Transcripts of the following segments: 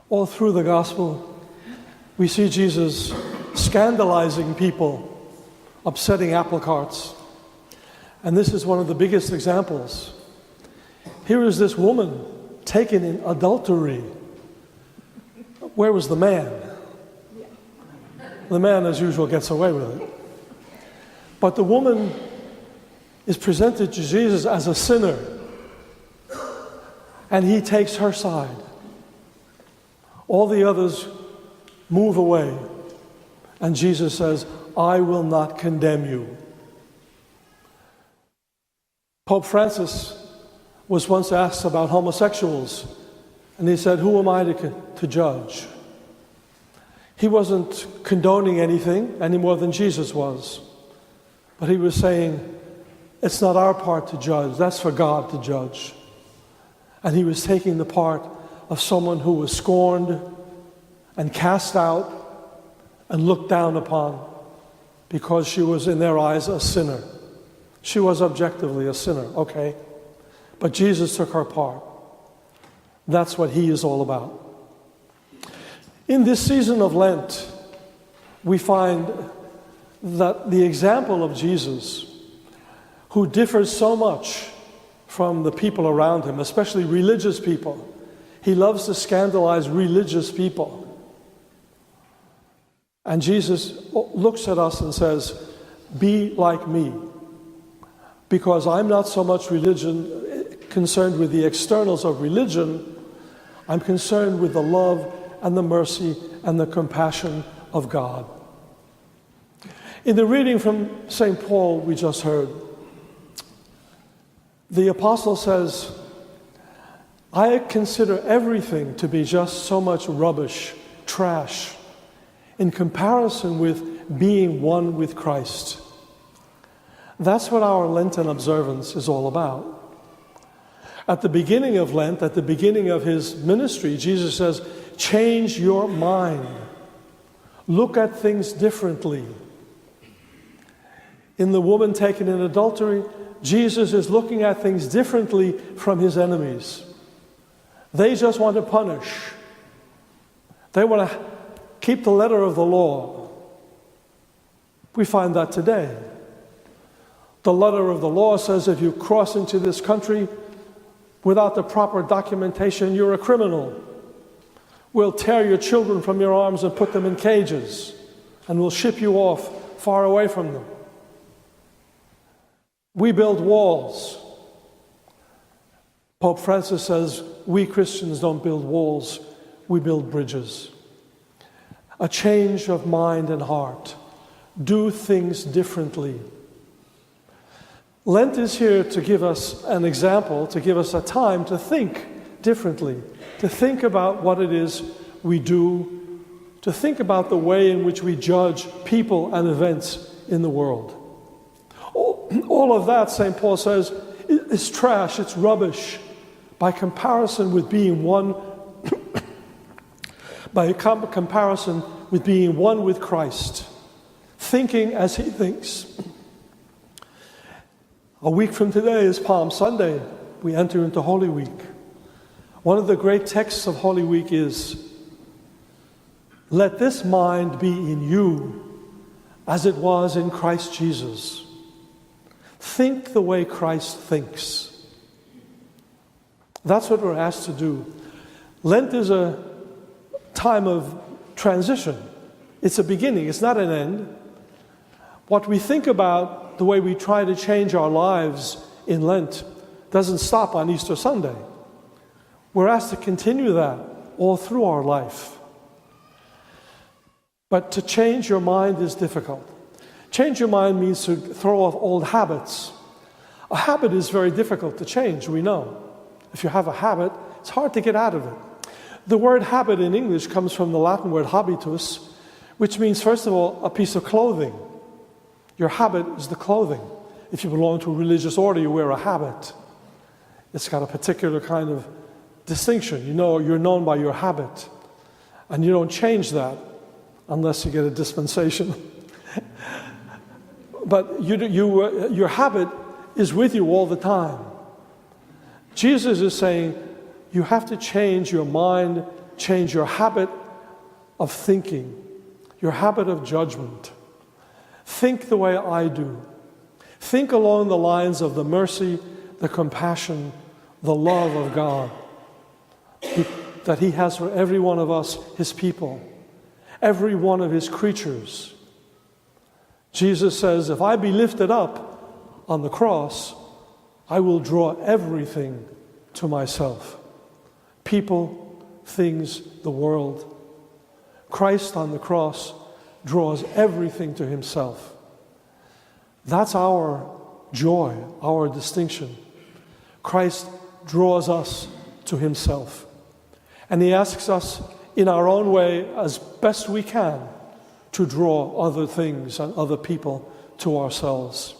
All through the gospel, we see Jesus scandalizing people, upsetting apple carts. And this is one of the biggest examples. Here is this woman taken in adultery. Where was the man? The man, as usual, gets away with it. But the woman is presented to Jesus as a sinner, and he takes her side. All the others move away, and Jesus says, I will not condemn you. Pope Francis was once asked about homosexuals, and he said, who am I to judge? He wasn't condoning anything any more than Jesus was. But he was saying, it's not our part to judge, that's for God to judge. And he was taking the part of someone who was scorned and cast out and looked down upon because she was, in their eyes, a sinner. She was objectively a sinner, okay. But Jesus took her part. That's what he is all about. In this season of Lent, we find that the example of Jesus, who differs so much from the people around him, especially religious people, he loves to scandalize religious people. And Jesus looks at us and says, be like me, because I'm not so much concerned with the externals of religion, I'm concerned with the love and the mercy and the compassion of God. In the reading from St. Paul we just heard, the apostle says, I consider everything to be just so much rubbish, trash, in comparison with being one with Christ. That's what our Lenten observance is all about. At the beginning of Lent, at the beginning of his ministry, Jesus says, change your mind. Look at things differently. In the woman taken in adultery, Jesus is looking at things differently from his enemies. They just want to punish. They want to keep the letter of the law. We find that today. The letter of the law says if you cross into this country without the proper documentation, you're a criminal. We'll tear your children from your arms and put them in cages, and we'll ship you off far away from them. We build walls. Pope Francis says, we Christians don't build walls, we build bridges. A change of mind and heart. Do things differently. Lent is here to give us an example, to give us a time to think differently, to think about what it is we do, to think about the way in which we judge people and events in the world. All of that, St. Paul says, is trash, it's rubbish, by comparison with being one, by comparison with being one with Christ, thinking as he thinks. A week from today is Palm Sunday. We enter into Holy Week. One of the great texts of Holy Week is, let this mind be in you as it was in Christ Jesus. Think the way Christ thinks. That's what we're asked to do. Lent is a time of transition. It's a beginning, it's not an end. What we think about, the way we try to change our lives in Lent, doesn't stop on Easter Sunday. We're asked to continue that all through our life. But to change your mind is difficult. Change your mind means to throw off old habits. A habit is very difficult to change, we know. If you have a habit, it's hard to get out of it. The word habit in English comes from the Latin word habitus, which means, first of all, a piece of clothing. Your habit is the clothing. If you belong to a religious order, you wear a habit. It's got a particular kind of distinction. You know, you're known by your habit. And you don't change that unless you get a dispensation. But your habit is with you all the time. Jesus is saying, you have to change your mind change your habit of thinking, your habit of judgment. Think the way I do. Think along the lines of the mercy, the compassion, the love of God that He has for every one of us, His people, every one of His creatures. Jesus says, if I be lifted up on the cross, I will draw everything to myself. People, things, the world. Christ on the cross draws everything to Himself. That's our joy, our distinction. Christ draws us to Himself. And He asks us in our own way, as best we can, to draw other things and other people to ourselves.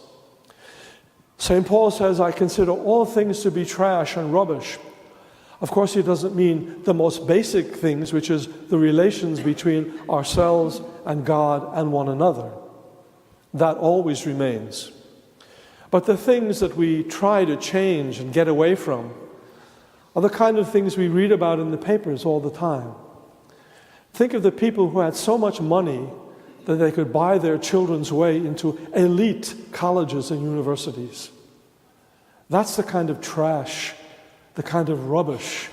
St. Paul says, I consider all things to be trash and rubbish. Of course, he doesn't mean the most basic things, which is the relations between ourselves and God and one another. That always remains. But the things that we try to change and get away from are the kind of things we read about in the papers all the time. Think of the people who had so much money that they could buy their children's way into elite colleges and universities. That's the kind of trash, the kind of rubbish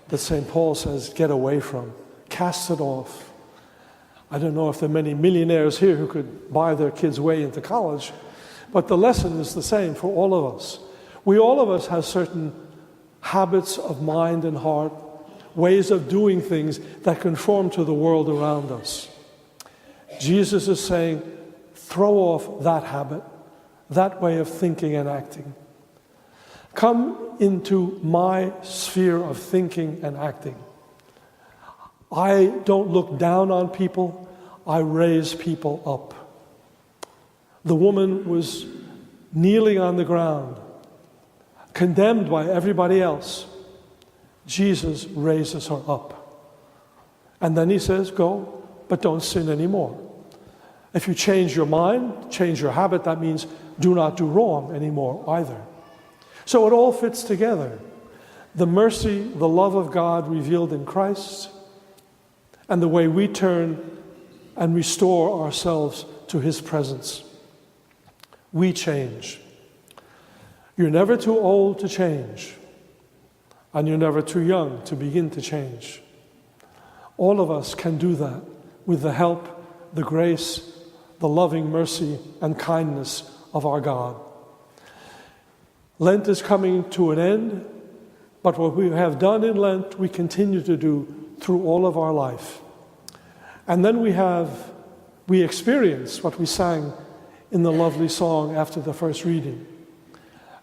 that St. Paul says, get away from. Cast it off. I don't know if there are many millionaires here who could buy their kids' way into college, but the lesson is the same for all of us. All of us have certain habits of mind and heart, ways of doing things that conform to the world around us. Jesus is saying, throw off that habit, that way of thinking and acting. Come into my sphere of thinking and acting. I don't look down on people, I raise people up. The woman was kneeling on the ground, condemned by everybody else. Jesus raises her up. And then He says, go, but don't sin anymore. If you change your mind, change your habit, that means do not do wrong anymore either. So it all fits together. The mercy, the love of God revealed in Christ, and the way we turn and restore ourselves to His presence. We change. You're never too old to change, and you're never too young to begin to change. All of us can do that with the help, the grace, the loving mercy and kindness of our God. Lent is coming to an end, but what we have done in Lent, we continue to do through all of our life. And then we experience what we sang in the lovely song after the first reading.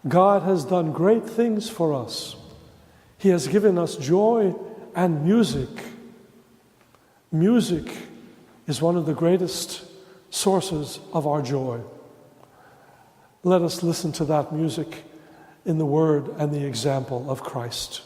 God has done great things for us. He has given us joy and music. Music is one of the greatest sources of our joy. Let us listen to that music in the word and the example of Christ.